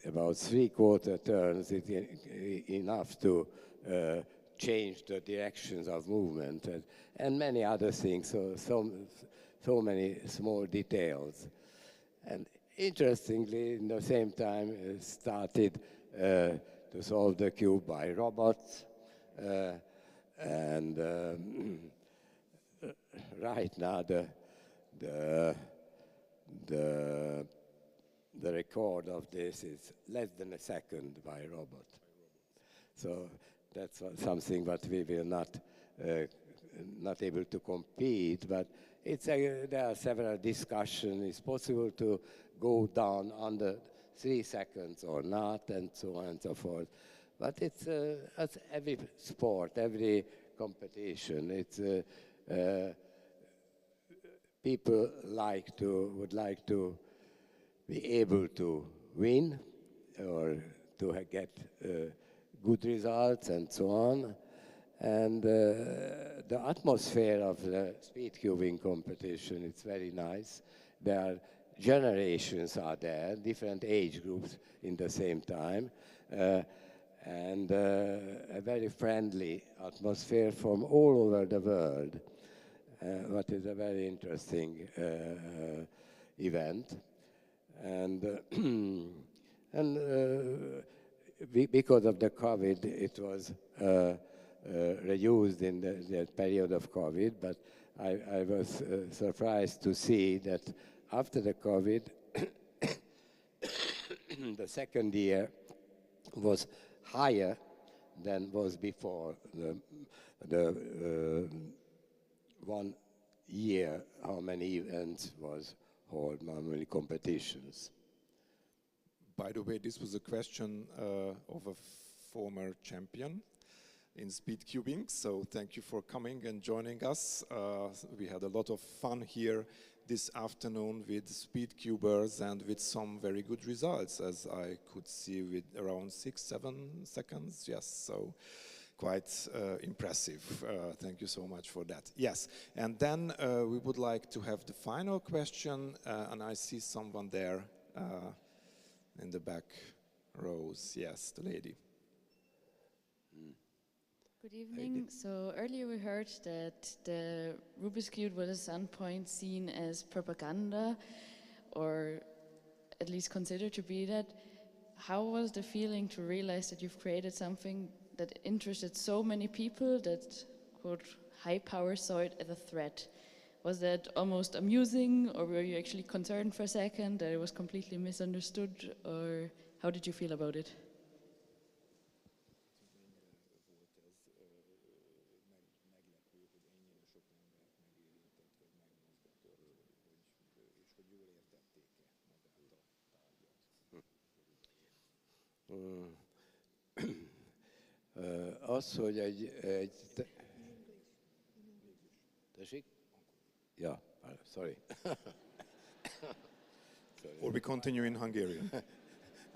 about 3/4 turns is enough to change the directions of movement, and many other things. So so many small details. And interestingly, in the same time, started to solve the cube by robots. And right now, the record of this is less than a second by robot. So that's something that we will not able to compete, but there are several discussions. It's possible to go down under 3 seconds or not, and so on and so forth. But it's as every sport, every competition. It's people would like to be able to win or to get good results and so on. And the atmosphere of the speedcubing competition, it's very nice. There are generations are there, different age groups in the same time, and a very friendly atmosphere from all over the world, what is a very interesting event. And, because of the COVID, it was reused in the period of COVID, but I was surprised to see that after the COVID, the second year was higher than was before the 1 year, how many events was held, how many competitions. By the way, this was a question of a former champion in speedcubing, so thank you for coming and joining us. We had a lot of fun here this afternoon with speedcubers and with some very good results, as I could see, with around 6-7 seconds. Yes, so quite impressive. Thank you so much for that. Yes, and then we would like to have the final question, and I see someone there in the back rows. Yes, the lady. Good evening. So earlier we heard that the Rubik's Cube was at some point seen as propaganda, or at least considered to be that. How was the feeling to realize that you've created something that interested so many people that, quote, high power saw it as a threat? Was that almost amusing, or were you actually concerned for a second that it was completely misunderstood, or how did you feel about it? Az, hogy egy tessék? Yeah, sorry. Or we continue in Hungarian.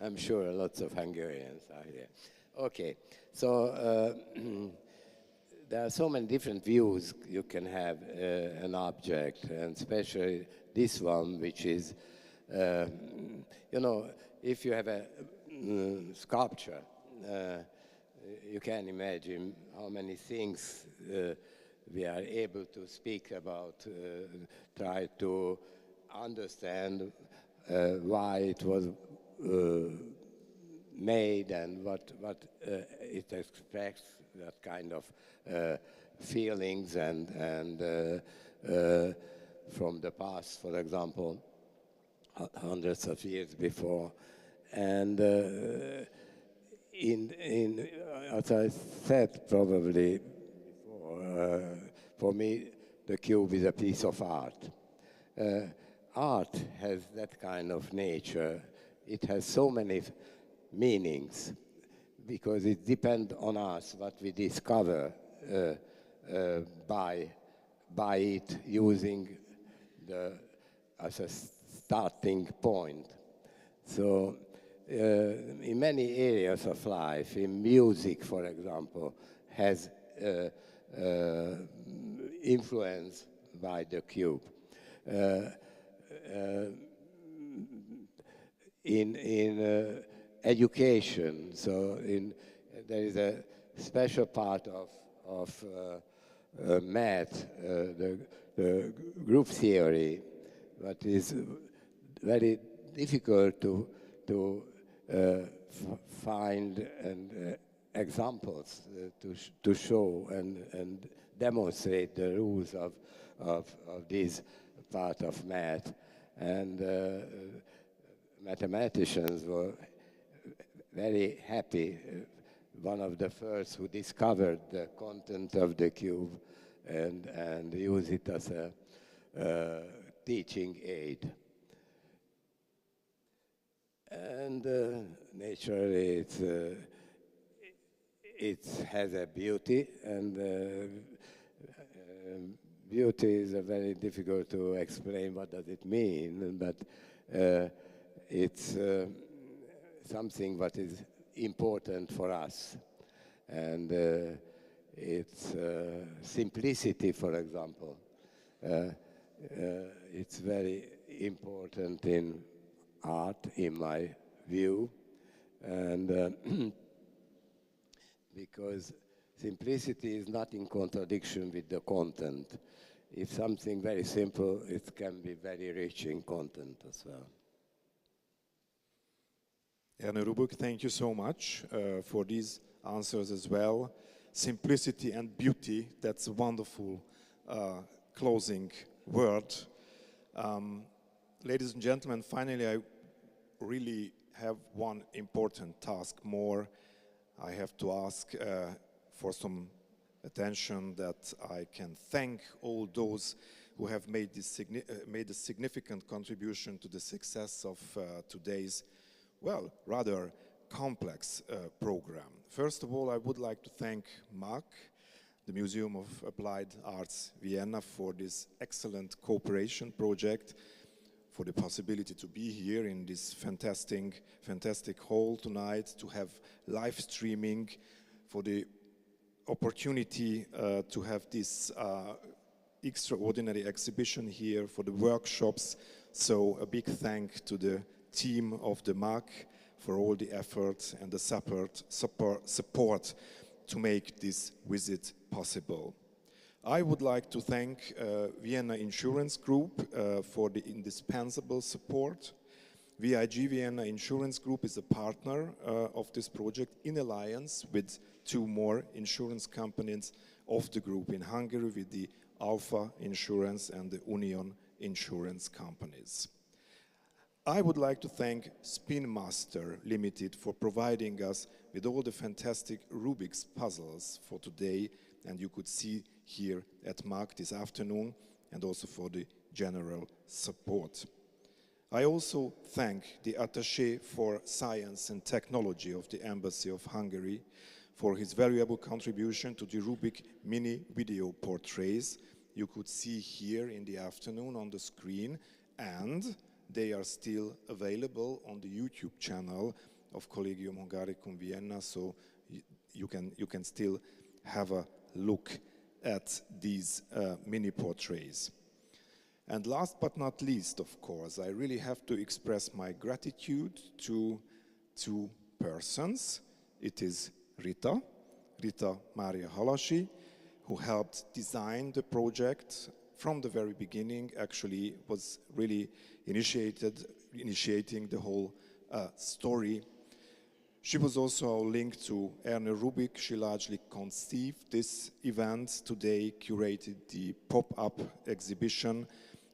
I'm sure lots of Hungarians are here. Okay, so there are so many different views you can have an object, and especially this one, which is, you know, if you have a sculpture, you can imagine how many things we are able to speak about, try to understand why it was made and what it expects, that kind of feelings and from the past, for example, hundreds of years before. And as I said probably before, for me, the cube is a piece of art. Art has that kind of nature. It has so many meanings because it depends on us what we discover by it, using as a starting point. So in many areas of life, in music, for example, has influence by the cube. In education, so there is a special part of math, the group theory, but is very difficult to find and examples to show and demonstrate the rules of this part of math. And mathematicians were very happy. One of the first who discovered the content of the cube and used it as a teaching aid. And naturally, it has a beauty, and beauty is very difficult to explain. What does it mean? But it's something that is important for us, and it's simplicity, for example. It's very important in art, in my view, and because simplicity is not in contradiction with the content. If something very simple, it can be very rich in content as well. Ernő Rubik, thank you so much for these answers as well. Simplicity and beauty, that's a wonderful closing word. Ladies and gentlemen, finally I really have one important task more. I have to ask for some attention that I can thank all those who have made a significant contribution to the success of today's, well, rather complex program. First of all, I would like to thank MAK, the Museum of Applied Arts Vienna, for this excellent cooperation project, for the possibility to be here in this fantastic hall tonight, to have live streaming, for the opportunity to have this extraordinary exhibition here, for the workshops. So a big thank to the team of the MAK for all the effort and the support to make this visit possible. I would like to thank Vienna Insurance Group for the indispensable support. VIG Vienna Insurance Group is a partner of this project in alliance with two more insurance companies of the group in Hungary, with the Alpha Insurance and the Union Insurance companies. I would like to thank Spin Master Limited for providing us with all the fantastic Rubik's puzzles for today, and you could see here at MAK this afternoon, and also for the general support. I also thank the Attaché for Science and Technology of the Embassy of Hungary for his valuable contribution to the Rubik mini video portraits you could see here in the afternoon on the screen, and they are still available on the YouTube channel of Collegium Hungaricum Vienna, so you can still have a look at these mini portraits. And last but not least, of course, I really have to express my gratitude to two persons. It is Rita Maria Halasi, who helped design the project from the very beginning, actually was really initiating the whole story. She was also linked to Ernő Rubik. She largely conceived this event today, curated the pop-up exhibition,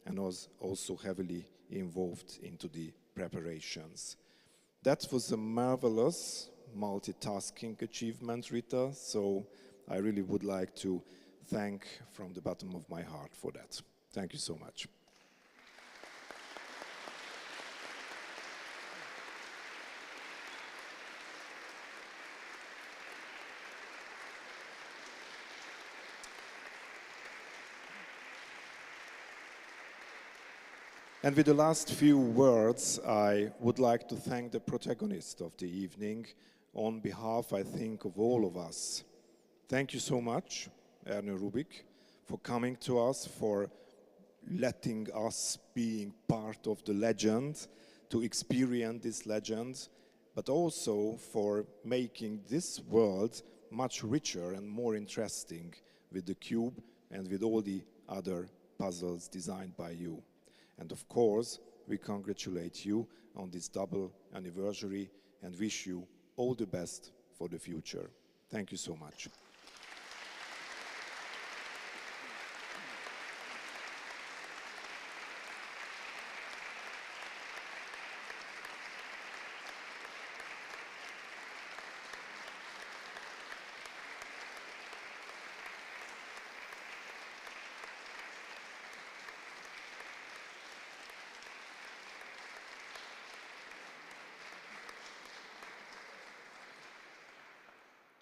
and was also heavily involved into the preparations. That was a marvelous multitasking achievement, Rita, so I really would like to thank from the bottom of my heart for that. Thank you so much. And with the last few words, I would like to thank the protagonist of the evening on behalf, I think, of all of us. Thank you so much, Ernő Rubik, for coming to us, for letting us being part of the legend, to experience this legend, but also for making this world much richer and more interesting with the cube and with all the other puzzles designed by you. And of course, we congratulate you on this double anniversary and wish you all the best for the future. Thank you so much.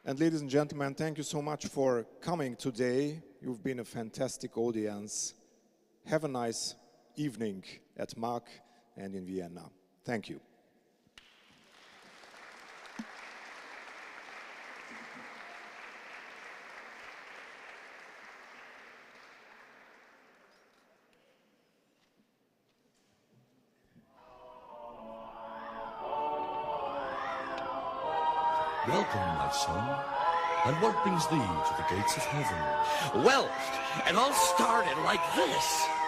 And ladies and gentlemen, thank you so much for coming today. You've been a fantastic audience. Have a nice evening at MAK and in Vienna. Thank you. Welcome, my son. And what brings thee to the gates of heaven? Well, it all started like this.